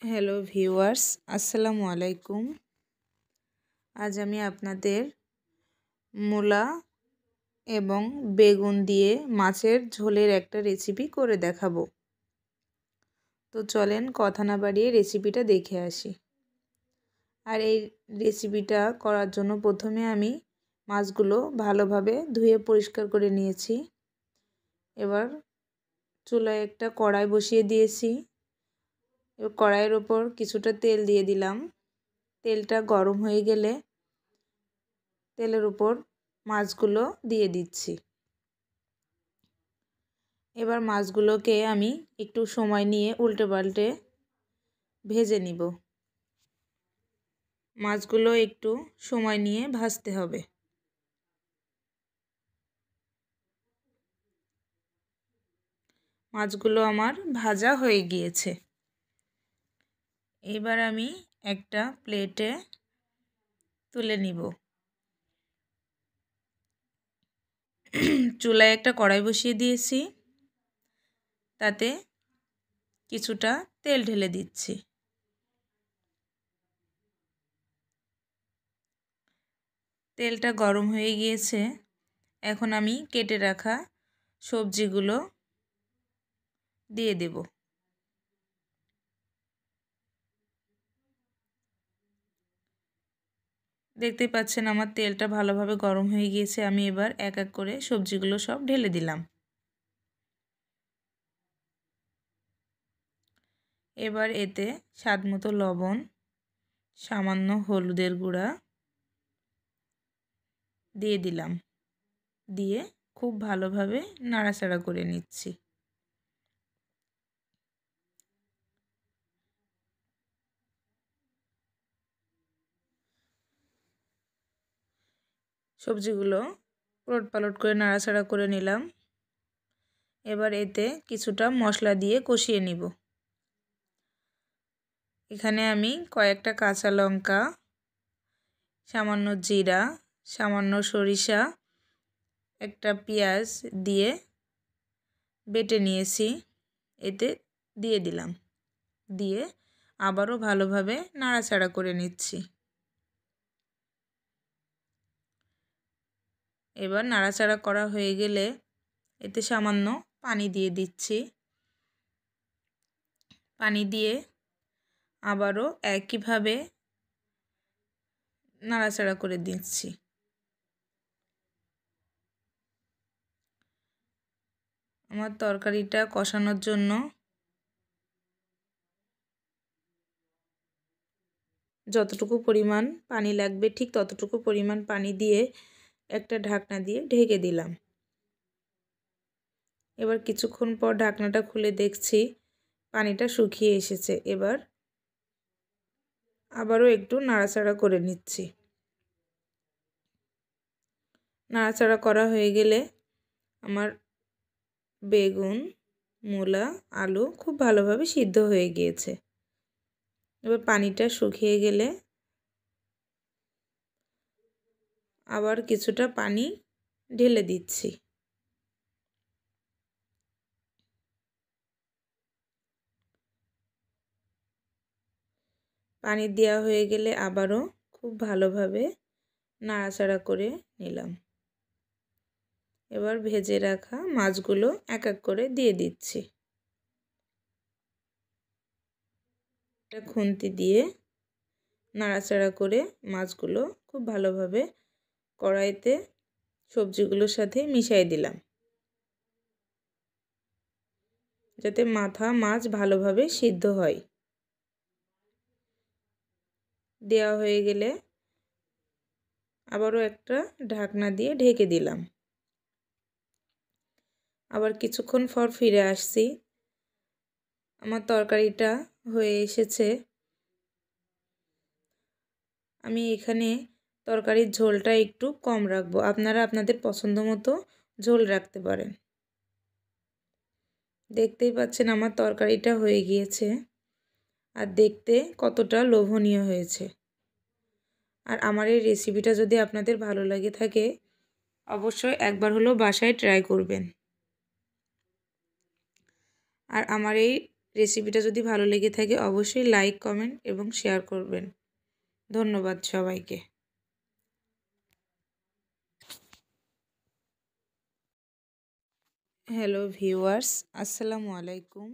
Hello viewers, আসসালামু আলাইকুম। আজ আমি আপনাদের মূলা এবং বেগুন দিয়ে মাছের ঝোলের একটা রেসিপি করে দেখাবো। তো চলেন কথা না বাড়িয়ে রেসিপিটা দেখে আসি। আর এই রেসিপিটা করার জন্য প্রথমে আমি মাছগুলো ভালোভাবে ধুয়ে পরিষ্কার করে নিয়েছি। এবার চুলায় একটা কড়াই বসিয়ে দিয়েছি। এবার কড়াইয়ের ওপর কিছুটা তেল দিয়ে দিলাম। তেলটা গরম হয়ে গেলে তেলের উপর মাছগুলো দিয়ে দিচ্ছি। এবার মাছগুলোকে আমি একটু সময় নিয়ে উল্টে পাল্টে ভেজে নিব। মাছগুলো একটু সময় নিয়ে ভাজতে হবে। মাছগুলো আমার ভাজা হয়ে গিয়েছে। এবার আমি একটা প্লেটে তুলে নিব। চুলায় একটা কড়াই বসিয়ে দিয়েছি, তাতে কিছুটা তেল ঢেলে দিচ্ছি। তেলটা গরম হয়ে গিয়েছে। এখন আমি কেটে রাখা সবজিগুলো দিয়ে দেব। দেখতে পাচ্ছেন আমার তেলটা ভালোভাবে গরম হয়ে গিয়েছে। আমি এবার এক এক করে সবজিগুলো সব ঢেলে দিলাম। এবার এতে স্বাদমতো লবণ, সামান্য হলুদের গুঁড়া দিয়ে দিলাম। দিয়ে খুব ভালোভাবে নাড়াচাড়া করে নিচ্ছি। সবজিগুলো উলটপালট করে নাড়াচাড়া করে নিলাম। এবার এতে কিছুটা মশলা দিয়ে কষিয়ে নিব। এখানে আমি কয়েকটা কাঁচা লঙ্কা, সামান্য জিরা, সামান্য সরিষা, একটা পেঁয়াজ দিয়ে বেটে নিয়েছি, এতে দিয়ে দিলাম। দিয়ে আবারও ভালোভাবে নাড়াচাড়া করে নিচ্ছি। এবার নাড়াচাড়া করা হয়ে গেলে এতে সামান্য পানি দিয়ে দিচ্ছি। পানি দিয়ে আবারও একইভাবে নাড়াচাড়া করে দিচ্ছি। আমার তরকারিটা কষানোর জন্য যতটুকু পরিমাণ পানি লাগবে ঠিক ততটুকু পরিমাণ পানি দিয়ে একটা ঢাকনা দিয়ে ঢেকে দিলাম। এবার কিছুক্ষণ পর ঢাকনাটা খুলে দেখছি পানিটা শুকিয়ে এসেছে। এবার আবারও একটু নাড়াচাড়া করে নিচ্ছি। নাড়াচাড়া করা হয়ে গেলে আমার বেগুন, মূলা, আলু খুব ভালোভাবে সিদ্ধ হয়ে গিয়েছে। এবার পানিটা শুকিয়ে গেলে আবার কিছুটা পানি ঢেলে দিচ্ছি। পানি দেওয়া হয়ে গেলে আবারও খুব ভালোভাবে নাড়াচাড়া করে নিলাম। এবার ভেজে রাখা মাছগুলো এক এক করে দিয়ে দিচ্ছি। একটা খুন্তি দিয়ে নাড়াচাড়া করে মাছগুলো খুব ভালোভাবে কড়াইতে সবজিগুলোর সাথে মিশিয়ে দিলাম, যাতে মাথা মাছ ভালোভাবে সিদ্ধ হয়। দেওয়া হয়ে গেলে আবারও একটা ঢাকনা দিয়ে ঢেকে দিলাম। আবার কিছুক্ষণ পর ফিরে আসছি। আমার তরকারিটা হয়ে এসেছে। আমি এখানে তরকারির ঝোলটা একটু কম রাখবো। আপনারা আপনাদের পছন্দ মতো ঝোল রাখতে পারেন। দেখতেই পাচ্ছেন আমার তরকারিটা হয়ে গিয়েছে আর দেখতে কতটা লোভনীয় হয়েছে। আর আমার এই রেসিপিটা যদি আপনাদের ভালো লাগে থাকে অবশ্যই একবার হলেও বাসায় ট্রাই করবেন। আর আমার এই রেসিপিটা যদি ভালো লেগে থাকে অবশ্যই লাইক, কমেন্ট এবং শেয়ার করবেন। ধন্যবাদ সবাইকে। হ্যালো ভিউয়ার্স, আসসালামু আলাইকুম।